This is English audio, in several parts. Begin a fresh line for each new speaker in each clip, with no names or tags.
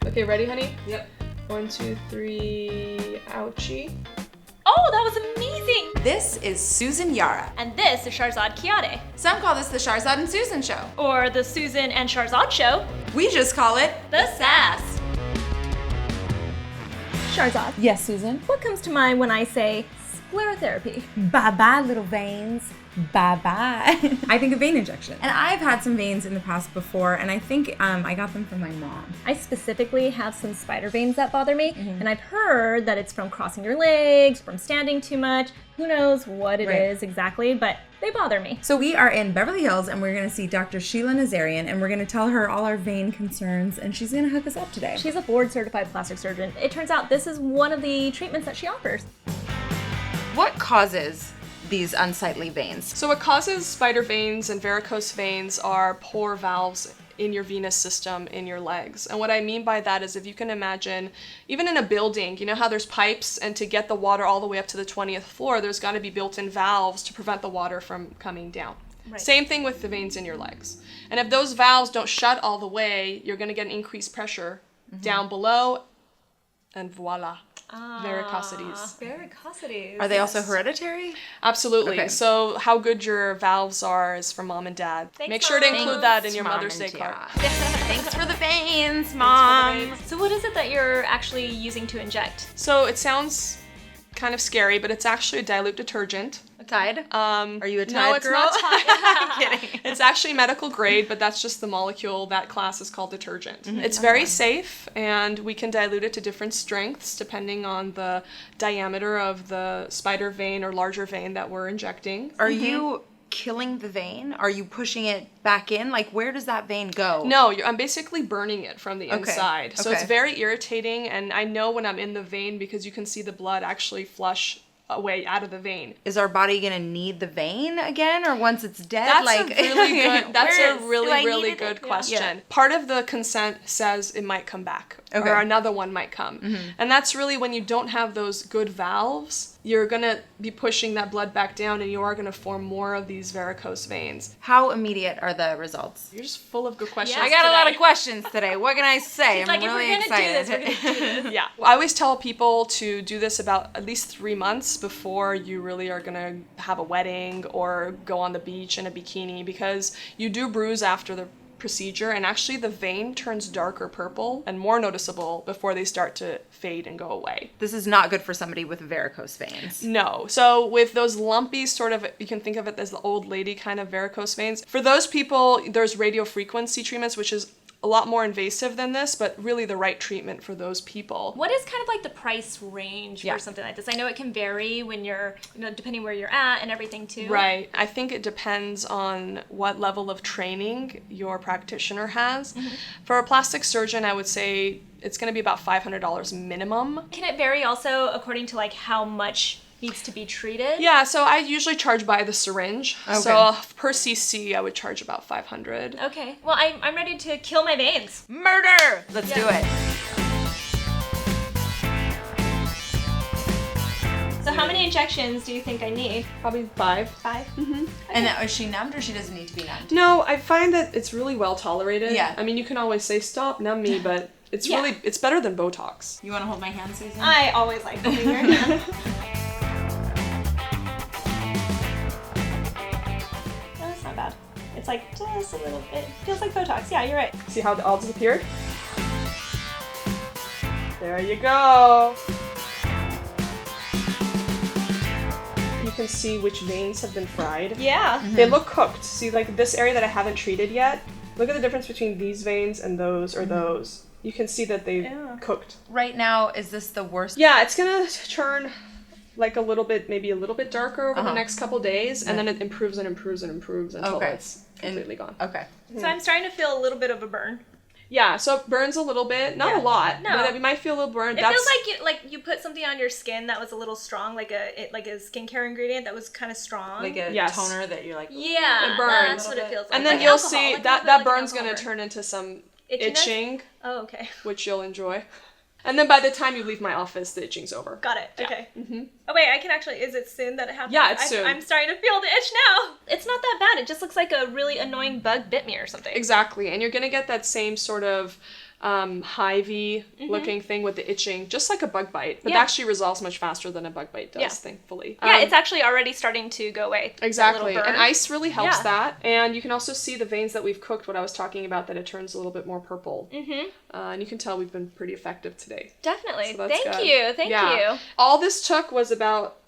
Okay, ready, honey?
Yep.
1, 2, 3, ouchie.
Oh, that was amazing!
This is Susan Yara.
And this is Sharzad Kiade.
Some call this the Sharzad and Susan Show.
Or the Susan and Sharzad Show.
We just call it
The SASS. Sharzad.
Yes, Susan?
What comes to mind when I say sclerotherapy?
Bye-bye, little veins. Bye-bye. I think of vein injection. And I've had some veins in the past before, and I think I got them from my mom.
I specifically have some spider veins that bother me, and I've heard that it's from crossing your legs, from standing too much. Who knows what it is exactly, but they bother me.
So we are in Beverly Hills, and we're going to see Dr. Sheila Nazarian, and we're going to tell her all our vein concerns, and she's going to hook us up today.
She's a board-certified plastic surgeon. It turns out this is one of the treatments that she offers.
What causes these unsightly veins?
So what causes spider veins and varicose veins are poor valves in your venous system in your legs. And what I mean by that is, if you can imagine, even in a building, you know how there's pipes, and to get the water all the way up to the 20th floor, there's got to be built-in valves to prevent the water from coming down. Right. Same thing with the veins in your legs. And if those valves don't shut all the way, you're going to get an increased pressure down below, and voila. Varicosities.
Varicosities.
Are they also hereditary?
Absolutely.
Okay.
So how good your valves are is from mom and dad.
Thanks,
Make sure to
Mom.
include that in your
Mom
Mother's Day
and
card.
Dad. Thanks for the veins, Mom.
So what is it that you're actually using to inject?
So it sounds kind of scary, but it's actually a dilute detergent.
A Tide? Are you a Tide
No, it's
girl?
not Tide.
I'm kidding.
It's actually medical grade, but that's just the molecule. That class is called detergent. It's very safe, and we can dilute it to different strengths depending on the diameter of the spider vein or larger vein that we're injecting.
Are you killing the vein? Are you pushing it back in? Like, where does that vein go?
No, I'm basically burning it from the inside. So it's
Okay.
very irritating, and I know when I'm in the vein because you can see the blood actually flush away out of the vein.
Is our body gonna need the vein again, or once it's dead?
That's
like,
a really good. That's
where
a
is- do
really
I
really
need
good
it?
question.
Yeah.
Part of the consent says it might come back,
Okay.
or another one might come, and that's really when you don't have those good valves. You're gonna be pushing that blood back down, and you are gonna form more of these varicose veins.
How immediate are the results?
You're just full of good questions.
Yes.
I got a lot
today.
of questions today. What can I say?
She's like,
I'm really
if we're gonna
excited.
do this, we're gonna do this.
Yeah, I always tell people to do this about at least 3 months before you really are gonna have a wedding or go on the beach in a bikini, because you do bruise after the procedure, and actually the vein turns darker purple and more noticeable before they start to fade and go away.
This is not good for somebody with varicose veins.
No. So with those lumpy sort of, you can think of it as the old lady kind of varicose veins. For those people, there's radio frequency treatments, which is a lot more invasive than this, but really the right treatment for those people.
What is kind of like the price range for something like this? I know it can vary when you're, depending where you're at and everything too.
Right. I think it depends on what level of training your practitioner has. For a plastic surgeon, I would say it's going to be about $500 minimum.
Can it vary also according to like how much needs to be treated?
Yeah, so I usually charge by the syringe.
Okay.
So per cc, I would charge about $500.
Okay. Well, I'm ready to kill my veins.
Murder! Let's do it.
So how many injections do you think I need?
Probably 5.
5?
And now, is she numbed, or she doesn't need to be numbed?
No, I find that it's really well tolerated.
Yeah.
I mean, you can always say, stop, numb me, but it's
Yeah.
really, it's better than Botox.
You want to hold my hand, Susan?
I always like holding your hand. No, it's not bad. It's like just a little bit. Feels like Botox. Yeah, you're right.
See how it all disappeared? There you go. You can see which veins have been fried.
Yeah.
They look cooked. See, like this area that I haven't treated yet, look at the difference between these veins and those or those. You can see that they've cooked.
Right now, is this the worst?
Yeah, it's gonna turn like a little bit, maybe a little bit darker over the next couple days, and then it improves and improves and improves until it's completely gone.
Okay.
So I'm starting to feel a little bit of a burn.
Yeah, so it burns a little bit, not a lot,
No.
but you might feel a little burn.
It feels like you put something on your skin that was a little strong, like a skincare ingredient that was kind of strong.
Like a
Yes.
toner that you're like...
yeah,
It burns.
that's what it feels like.
And then
Like
you'll
alcohol,
see
like a
that
little bit
that
like
burn's
an
gonna
alcohol burn.
turn into some
Itchiness?
itching,
Oh, okay.
which you'll enjoy. And then by the time you leave my office, the itching's over.
Got it.
Yeah.
Okay. Oh wait, I can actually. Is it soon that it happens?
Yeah, it's soon.
I'm starting to feel the itch now. It's not that bad. It just looks like a really annoying bug bit me or something.
Exactly, and you're gonna get that same sort of hivey looking thing with the itching, just like a bug bite, but it actually resolves much faster than a bug bite does, thankfully.
Yeah, it's actually already starting to go away.
Exactly, and ice really helps that. And you can also see the veins that we've cooked, what I was talking about, that it turns a little bit more purple. And you can tell we've been pretty effective today.
Definitely.
So
Thank you.
All this took was about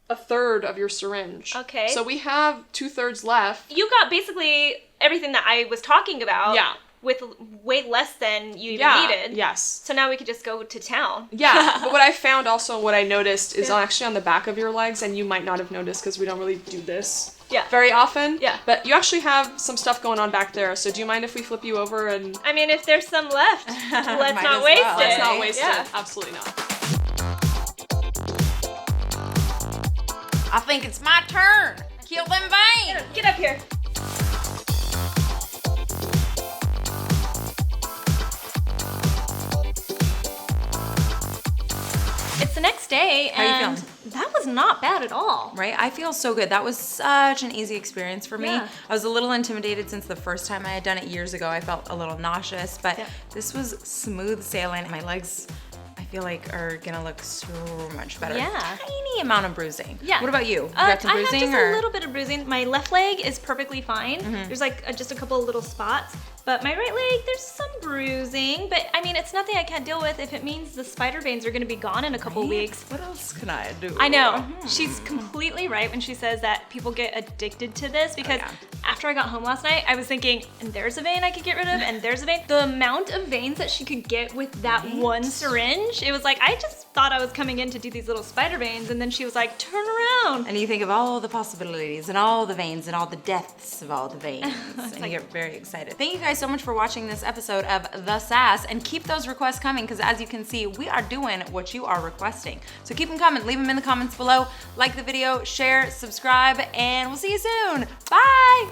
a third of your syringe.
Okay.
So we have 2/3 left.
You got basically everything that I was talking about.
Yeah.
With way less than you even needed.
Yes.
So now we could just go to town.
Yeah, but what I found also, what I noticed is actually on the back of your legs, and you might not have noticed because we don't really do this very often. Yeah. But you actually have some stuff going on back there. So do you mind if we flip you over and...
I mean, if there's some left, let's not waste it.
Let's not waste it. Absolutely not.
I think it's my turn. Kill them veins.
Get up here. It's the next day,
How
and
you feeling?
that was not bad at all.
Right? I feel so good. That was such an easy experience for me.
Yeah.
I was a little intimidated since the first time I had done it years ago. I felt a little nauseous, but this was smooth sailing. My legs, I feel like, are gonna look so much better.
Yeah.
Tiny amount of bruising.
Yeah.
What about you? You got some bruising?
I have just
or?
a little bit of bruising. My left leg is perfectly fine. There's like just a couple of little spots. But my right leg, there's some bruising. But I mean, it's nothing I can't deal with if it means the spider veins are gonna be gone in a couple weeks.
What else can I do?
I know. She's completely right when she says that people get addicted to this because after I got home last night, I was thinking, and there's a vein I could get rid of, and there's a vein. The amount of veins that she could get with that one syringe, it was like, I just thought I was coming in to do these little spider veins, and then she was like, turn around.
And you think of all the possibilities and all the veins and all the depths of all the veins, and you get very excited. Thank you guys so much for watching this episode of The SASS, and keep those requests coming because as you can see, we are doing what you are requesting. So keep them coming, leave them in the comments below, like the video, share, subscribe, and we'll see you soon. Bye!